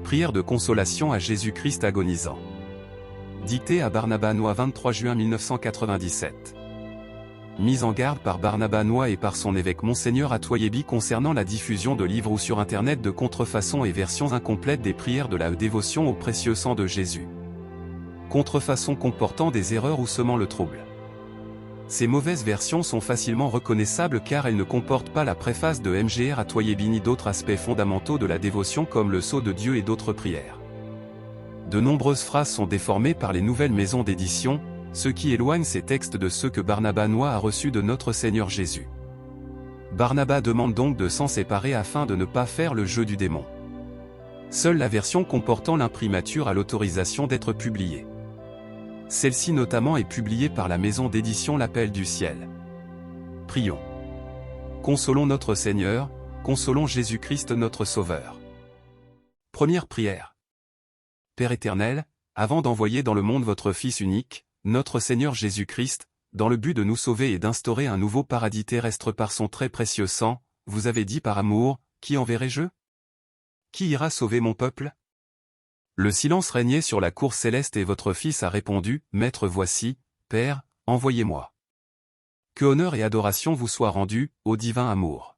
Prière de consolation à Jésus-Christ agonisant. Dictée à Barnabas Noy 23 juin 1997. Mise en garde par Barnabas Noy et par son évêque Monseigneur Atoyebi concernant la diffusion de livres ou sur Internet de contrefaçons et versions incomplètes des prières de la dévotion au précieux sang de Jésus. Contrefaçons comportant des erreurs ou semant le trouble. Ces mauvaises versions sont facilement reconnaissables car elles ne comportent pas la préface de Mgr Atoyebi ni d'autres aspects fondamentaux de la dévotion comme le sceau de Dieu et d'autres prières. De nombreuses phrases sont déformées par les nouvelles maisons d'édition, ce qui éloigne ces textes de ceux que Barnabas Noy a reçus de notre Seigneur Jésus. Barnabas demande donc de s'en séparer afin de ne pas faire le jeu du démon. Seule la version comportant l'imprimature a l'autorisation d'être publiée. Celle-ci notamment est publiée par la maison d'édition L'Appel du Ciel. Prions. Consolons notre Seigneur, consolons Jésus-Christ notre Sauveur. Première prière. Père éternel, avant d'envoyer dans le monde votre Fils unique, notre Seigneur Jésus-Christ, dans le but de nous sauver et d'instaurer un nouveau paradis terrestre par son très précieux sang, vous avez dit par amour, qui enverrai-je? Qui ira sauver mon peuple? Le silence régnait sur la cour céleste et votre Fils a répondu, Maître voici, Père, envoyez-moi. Que honneur et adoration vous soient rendus, ô divin amour.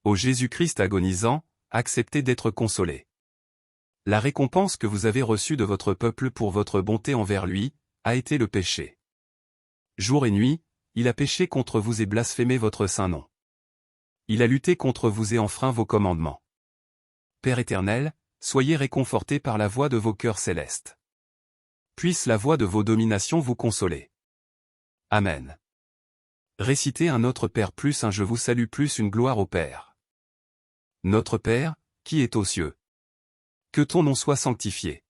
Ô Jésus-Christ agonisant, acceptez d'être consolé. La récompense que vous avez reçue de votre peuple pour votre bonté envers lui, a été le péché. Jour et nuit, il a péché contre vous et blasphémé votre saint nom. Il a lutté contre vous et enfreint vos commandements. Père éternel, soyez réconfortés par la voix de vos cœurs célestes. Puisse la voix de vos dominations vous consoler. Amen. Récitez un Notre Père plus un Je vous salue plus une gloire au Père. Notre Père, qui est aux cieux. Que ton nom soit sanctifié.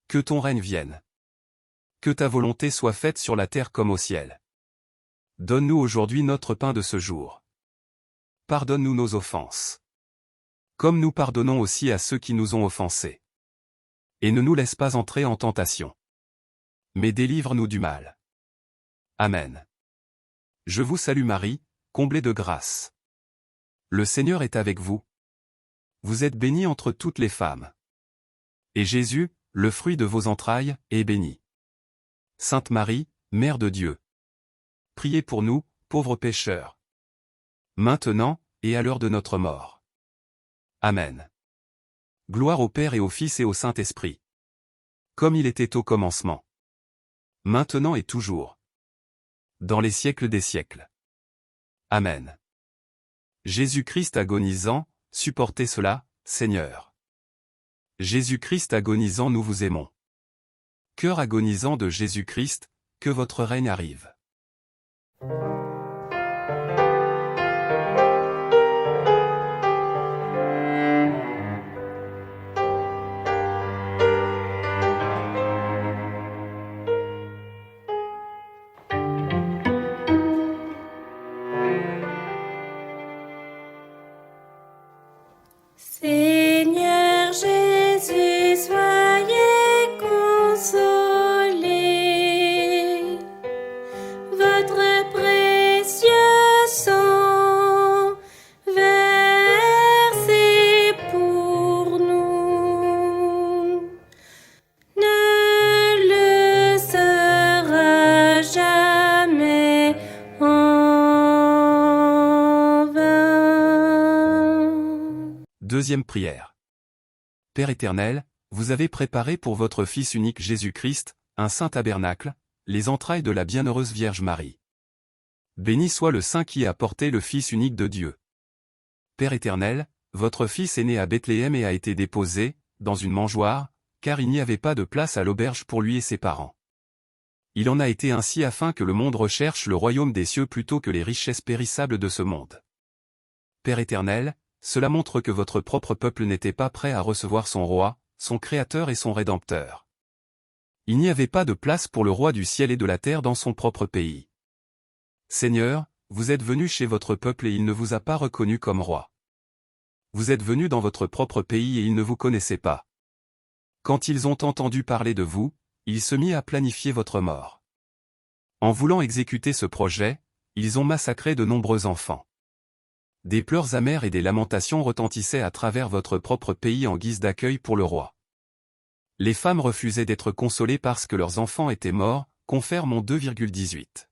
Que ton règne vienne. Que ta volonté soit faite sur la terre comme au ciel. Donne-nous aujourd'hui notre pain de ce jour. Pardonne-nous nos offenses. Comme nous pardonnons aussi à ceux qui nous ont offensés. Et ne nous laisse pas entrer en tentation. Mais délivre-nous du mal. Amen. Je vous salue Marie, comblée de grâce. Le Seigneur est avec vous. Vous êtes bénie entre toutes les femmes. Et Jésus, le fruit de vos entrailles, est béni. Sainte Marie, Mère de Dieu. Priez pour nous, pauvres pécheurs. Maintenant, et à l'heure de notre mort. Amen. Gloire au Père et au Fils et au Saint-Esprit. Comme il était au commencement. Maintenant et toujours. Dans les siècles des siècles. Amen. Jésus-Christ agonisant, supportez cela, Seigneur. Jésus-Christ agonisant, nous vous aimons. Cœur agonisant de Jésus-Christ, que votre règne arrive. Seigneur Jésus, soyez consolé. Votre précieux sang versé pour nous ne le sera jamais en vain. Deuxième prière. Père éternel, vous avez préparé pour votre Fils unique Jésus-Christ, un saint tabernacle, les entrailles de la bienheureuse Vierge Marie. Béni soit le Saint qui a porté le Fils unique de Dieu. Père éternel, votre Fils est né à Bethléem et a été déposé, dans une mangeoire, car il n'y avait pas de place à l'auberge pour lui et ses parents. Il en a été ainsi afin que le monde recherche le royaume des cieux plutôt que les richesses périssables de ce monde. Père éternel, cela montre que votre propre peuple n'était pas prêt à recevoir son roi, son créateur et son rédempteur. Il n'y avait pas de place pour le roi du ciel et de la terre dans son propre pays. Seigneur, vous êtes venu chez votre peuple et il ne vous a pas reconnu comme roi. Vous êtes venu dans votre propre pays et ils ne vous connaissaient pas. Quand ils ont entendu parler de vous, ils se mirent à planifier votre mort. En voulant exécuter ce projet, ils ont massacré de nombreux enfants. Des pleurs amers et des lamentations retentissaient à travers votre propre pays en guise d'accueil pour le roi. Les femmes refusaient d'être consolées parce que leurs enfants étaient morts, confère mon 2,18.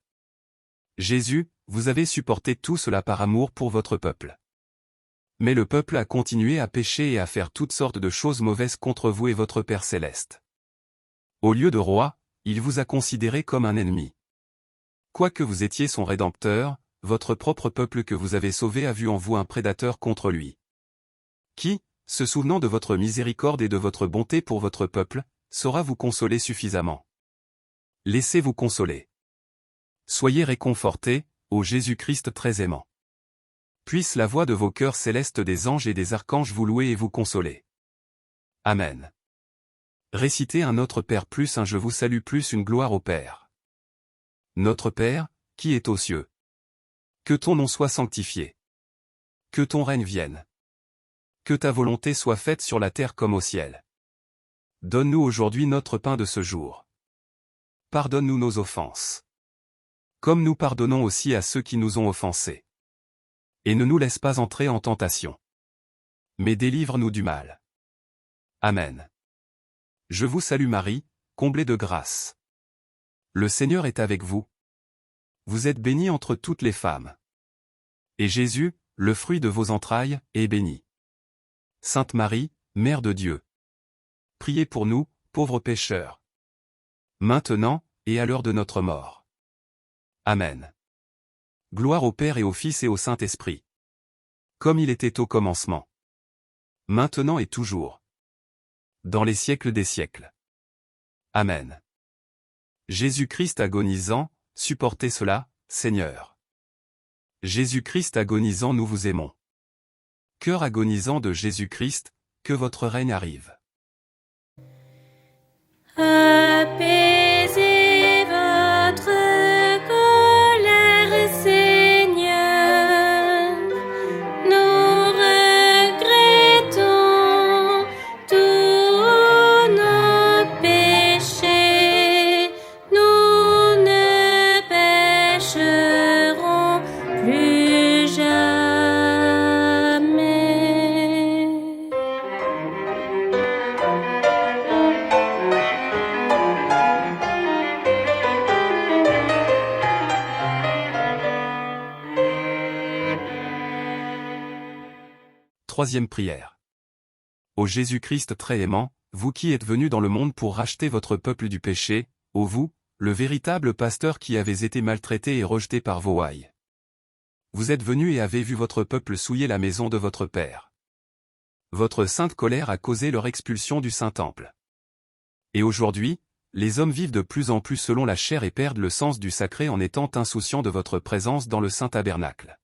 Jésus, vous avez supporté tout cela par amour pour votre peuple. Mais le peuple a continué à pécher et à faire toutes sortes de choses mauvaises contre vous et votre Père céleste. Au lieu de roi, il vous a considéré comme un ennemi. Quoique vous étiez son rédempteur, votre propre peuple que vous avez sauvé a vu en vous un prédateur contre lui. Qui, se souvenant de votre miséricorde et de votre bonté pour votre peuple, saura vous consoler suffisamment? Laissez-vous consoler. Soyez réconfortés, ô Jésus-Christ très aimant. Puisse la voix de vos cœurs célestes des anges et des archanges vous louer et vous consoler. Amen. Récitez un Notre Père plus un Je vous salue plus une gloire au Père. Notre Père, qui est aux cieux. Que ton nom soit sanctifié. Que ton règne vienne. Que ta volonté soit faite sur la terre comme au ciel. Donne-nous aujourd'hui notre pain de ce jour. Pardonne-nous nos offenses. Comme nous pardonnons aussi à ceux qui nous ont offensés. Et ne nous laisse pas entrer en tentation. Mais délivre-nous du mal. Amen. Je vous salue Marie, comblée de grâce. Le Seigneur est avec vous. Vous êtes bénie entre toutes les femmes. Et Jésus, le fruit de vos entrailles, est béni. Sainte Marie, Mère de Dieu. Priez pour nous, pauvres pécheurs. Maintenant, et à l'heure de notre mort. Amen. Gloire au Père et au Fils et au Saint-Esprit. Comme il était au commencement. Maintenant et toujours. Dans les siècles des siècles. Amen. Jésus-Christ agonisant, supportez cela, Seigneur. Jésus-Christ agonisant, nous vous aimons. Cœur agonisant de Jésus-Christ, que votre règne arrive. Apaisez votre colère, Seigneur. Nous regrettons tous nos péchés. Nous ne pécherons plus jamais. Troisième prière. Ô Jésus-Christ très aimant, vous qui êtes venu dans le monde pour racheter votre peuple du péché, ô vous, le véritable pasteur qui avez été maltraité et rejeté par vos ouailles. Vous êtes venu et avez vu votre peuple souiller la maison de votre Père. Votre sainte colère a causé leur expulsion du Saint-Temple. Et aujourd'hui, les hommes vivent de plus en plus selon la chair et perdent le sens du sacré en étant insouciants de votre présence dans le Saint-Tabernacle.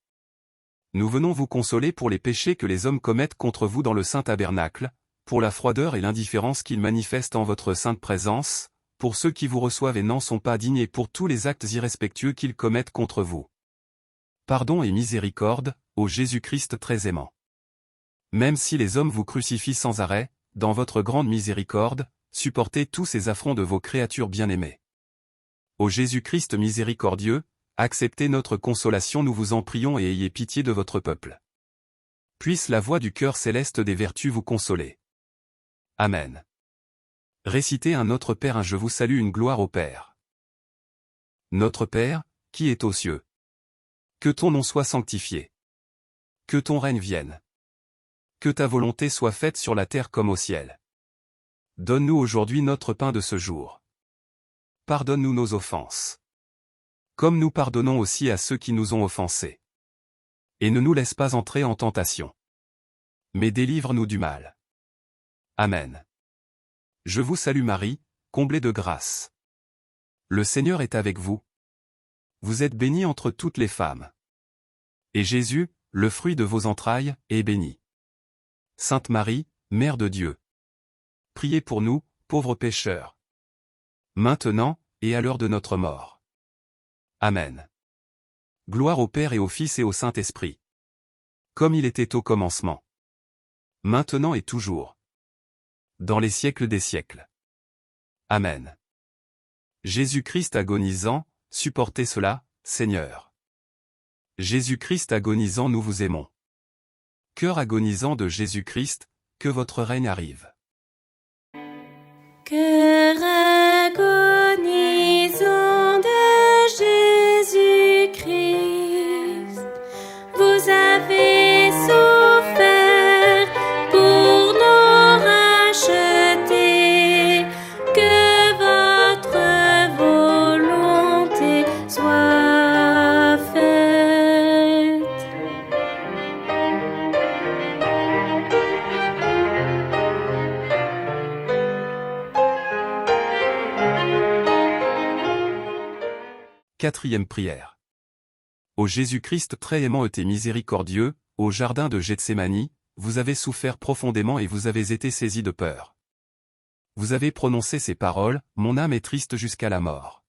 Nous venons vous consoler pour les péchés que les hommes commettent contre vous dans le Saint-Tabernacle, pour la froideur et l'indifférence qu'ils manifestent en votre sainte présence, pour ceux qui vous reçoivent et n'en sont pas dignes et pour tous les actes irrespectueux qu'ils commettent contre vous. Pardon et miséricorde, ô Jésus-Christ très aimant. Même si les hommes vous crucifient sans arrêt, dans votre grande miséricorde, supportez tous ces affronts de vos créatures bien-aimées. Ô Jésus-Christ miséricordieux, acceptez notre consolation, nous vous en prions, et ayez pitié de votre peuple. Puisse la voix du cœur céleste des vertus vous consoler. Amen. Récitez un Notre Père un Je vous salue une gloire au Père. Notre Père, qui est aux cieux. Que ton nom soit sanctifié. Que ton règne vienne. Que ta volonté soit faite sur la terre comme au ciel. Donne-nous aujourd'hui notre pain de ce jour. Pardonne-nous nos offenses. Comme nous pardonnons aussi à ceux qui nous ont offensés. Et ne nous laisse pas entrer en tentation. Mais délivre-nous du mal. Amen. Je vous salue Marie, comblée de grâce. Le Seigneur est avec vous. Vous êtes bénie entre toutes les femmes. Et Jésus, le fruit de vos entrailles, est béni. Sainte Marie, Mère de Dieu. Priez pour nous, pauvres pécheurs. Maintenant, et à l'heure de notre mort. Amen. Gloire au Père et au Fils et au Saint-Esprit. Comme il était au commencement. Maintenant et toujours. Dans les siècles des siècles. Amen. Jésus-Christ agonisant, supportez cela, Seigneur. Jésus-Christ agonisant, nous vous aimons. Cœur agonisant de Jésus-Christ, que votre règne arrive. Cœur agonisant de Jésus-Christ, vous avez souffert pour nous racheter, que votre volonté soit faite. Quatrième prière. Ô Jésus-Christ très aimant et miséricordieux, au jardin de Gethsémani, vous avez souffert profondément et vous avez été saisi de peur. Vous avez prononcé ces paroles, mon âme est triste jusqu'à la mort.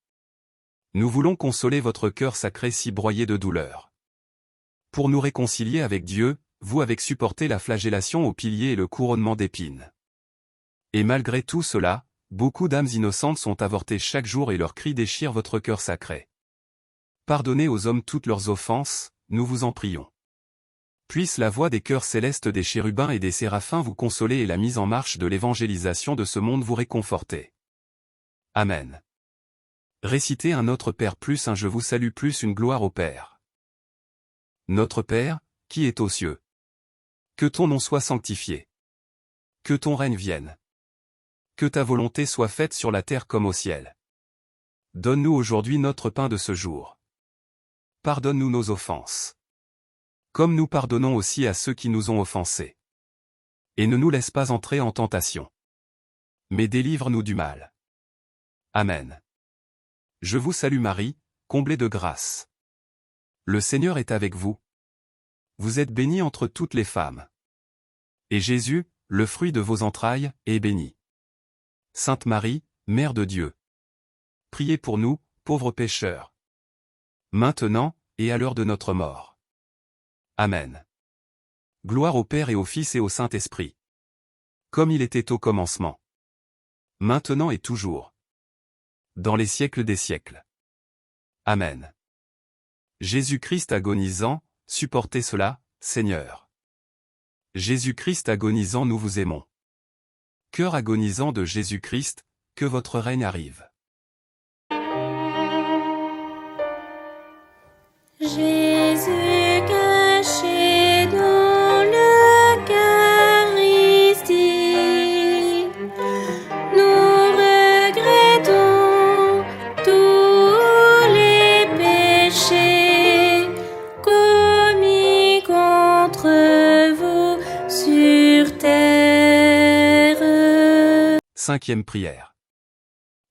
Nous voulons consoler votre cœur sacré si broyé de douleur. Pour nous réconcilier avec Dieu, vous avez supporté la flagellation au pilier et le couronnement d'épines. Et malgré tout cela, beaucoup d'âmes innocentes sont avortées chaque jour et leurs cris déchirent votre cœur sacré. Pardonnez aux hommes toutes leurs offenses, nous vous en prions. Puisse la voix des chœurs célestes des chérubins et des séraphins vous consoler et la mise en marche de l'évangélisation de ce monde vous réconforter. Amen. Récitez un Notre Père plus un Je vous salue plus une gloire au Père. Notre Père, qui est aux cieux. Que ton nom soit sanctifié. Que ton règne vienne. Que ta volonté soit faite sur la terre comme au ciel. Donne-nous aujourd'hui notre pain de ce jour. Pardonne-nous nos offenses. Comme nous pardonnons aussi à ceux qui nous ont offensés. Et ne nous laisse pas entrer en tentation. Mais délivre-nous du mal. Amen. Je vous salue Marie, comblée de grâce. Le Seigneur est avec vous. Vous êtes bénie entre toutes les femmes. Et Jésus, le fruit de vos entrailles, est béni. Sainte Marie, Mère de Dieu. Priez pour nous, pauvres pécheurs. Maintenant, et à l'heure de notre mort. Amen. Gloire au Père et au Fils et au Saint-Esprit. Comme il était au commencement. Maintenant et toujours. Dans les siècles des siècles. Amen. Jésus-Christ agonisant, supportez cela, Seigneur. Jésus-Christ agonisant, nous vous aimons. Cœur agonisant de Jésus-Christ, que votre règne arrive. Jésus caché dans l'Eucharistie, nous regrettons tous les péchés commis contre vous sur terre. Cinquième prière.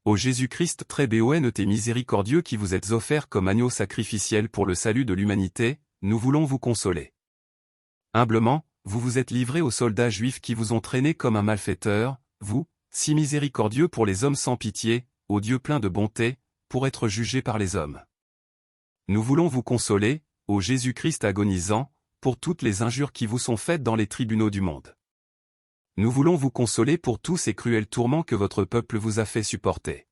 Ô Jésus-Christ très béon et miséricordieux qui vous êtes offert comme agneau sacrificiel pour le salut de l'humanité, nous voulons vous consoler. Humblement, vous vous êtes livré aux soldats juifs qui vous ont traîné comme un malfaiteur, vous, si miséricordieux pour les hommes sans pitié, ô Dieu plein de bonté, pour être jugé par les hommes. Nous voulons vous consoler, ô Jésus-Christ agonisant, pour toutes les injures qui vous sont faites dans les tribunaux du monde. Nous voulons vous consoler pour tous ces cruels tourments que votre peuple vous a fait supporter.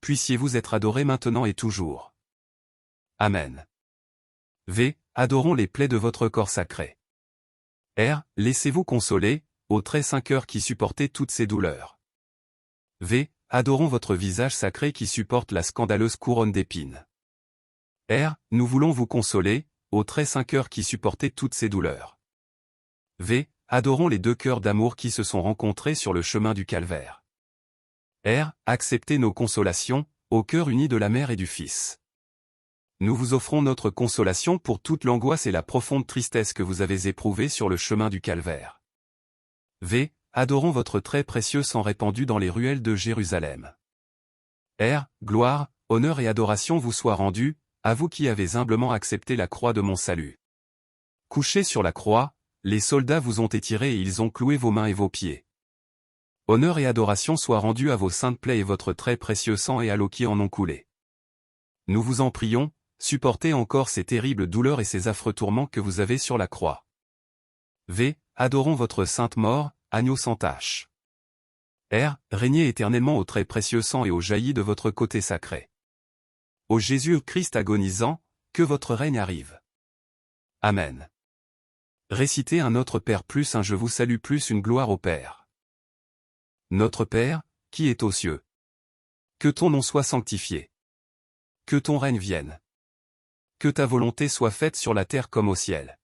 Puissiez-vous être adorés maintenant et toujours. Amen. V. Adorons les plaies de votre corps sacré. R. Laissez-vous consoler, ô très saint cœur qui supportez toutes ces douleurs. V. Adorons votre visage sacré qui supporte la scandaleuse couronne d'épines. R. Nous voulons vous consoler, ô très saint cœur qui supportez toutes ces douleurs. V. Adorons les deux cœurs d'amour qui se sont rencontrés sur le chemin du calvaire. R. Acceptez nos consolations, au cœur uni de la Mère et du Fils. Nous vous offrons notre consolation pour toute l'angoisse et la profonde tristesse que vous avez éprouvée sur le chemin du calvaire. V. Adorons votre très précieux sang répandu dans les ruelles de Jérusalem. R. Gloire, honneur et adoration vous soient rendus, à vous qui avez humblement accepté la croix de mon salut. Couchés sur la croix, les soldats vous ont étiré et ils ont cloué vos mains et vos pieds. Honneur et adoration soient rendus à vos saintes plaies et votre très précieux sang et à l'eau qui en ont coulé. Nous vous en prions, supportez encore ces terribles douleurs et ces affreux tourments que vous avez sur la croix. V. Adorons votre sainte mort, agneau sans tache. R. Régnez éternellement au très précieux sang et au jailli de votre côté sacré. Ô Jésus-Christ agonisant, que votre règne arrive. Amen. Récitez un Notre Père plus un Je vous salue plus une gloire au Père. Notre Père, qui est aux cieux. Que ton nom soit sanctifié. Que ton règne vienne. Que ta volonté soit faite sur la terre comme au ciel.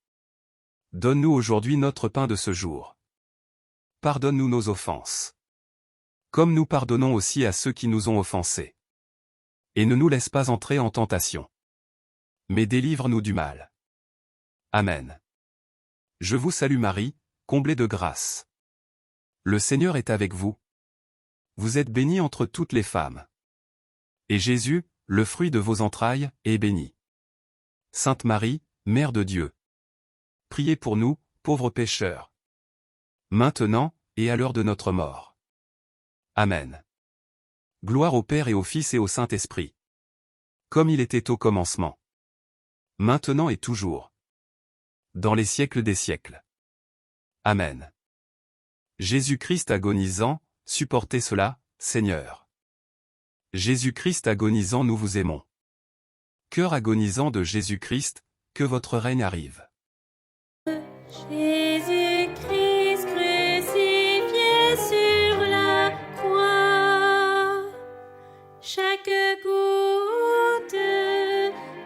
Donne-nous aujourd'hui notre pain de ce jour. Pardonne-nous nos offenses. Comme nous pardonnons aussi à ceux qui nous ont offensés. Et ne nous laisse pas entrer en tentation. Mais délivre-nous du mal. Amen. Je vous salue Marie, comblée de grâce. Le Seigneur est avec vous. Vous êtes bénie entre toutes les femmes. Et Jésus, le fruit de vos entrailles, est béni. Sainte Marie, Mère de Dieu. Priez pour nous, pauvres pécheurs. Maintenant, et à l'heure de notre mort. Amen. Gloire au Père et au Fils et au Saint-Esprit. Comme il était au commencement. Maintenant et toujours. Dans les siècles des siècles. Amen. Jésus-Christ agonisant, supportez cela, Seigneur. Jésus-Christ agonisant, nous vous aimons. Cœur agonisant de Jésus-Christ, que votre règne arrive. Jésus-Christ crucifié sur la croix, chaque goutte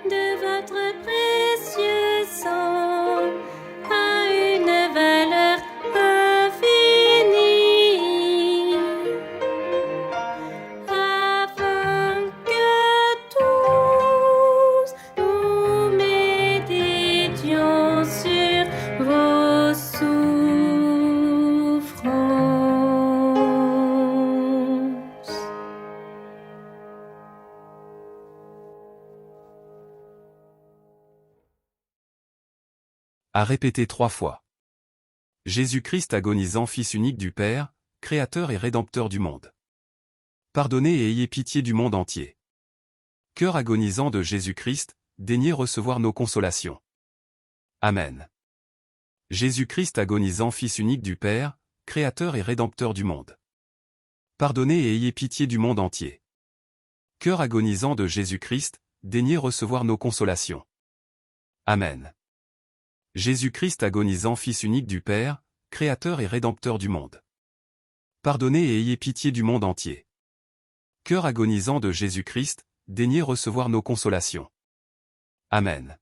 de votre précieux sang a une valeur infinie, afin que tous nous méditions sur vos souffrances. À répéter 3 fois. Jésus-Christ agonisant, Fils unique du Père, Créateur et Rédempteur du monde. Pardonnez et ayez pitié du monde entier. Cœur agonisant de Jésus-Christ, daignez recevoir nos consolations. Amen. Jésus-Christ agonisant, Fils unique du Père, Créateur et Rédempteur du monde. Pardonnez et ayez pitié du monde entier. Cœur agonisant de Jésus-Christ, daignez recevoir nos consolations. Amen. Jésus-Christ agonisant, Fils unique du Père, Créateur et Rédempteur du monde. Pardonnez et ayez pitié du monde entier. Cœur agonisant de Jésus-Christ, daignez recevoir nos consolations. Amen.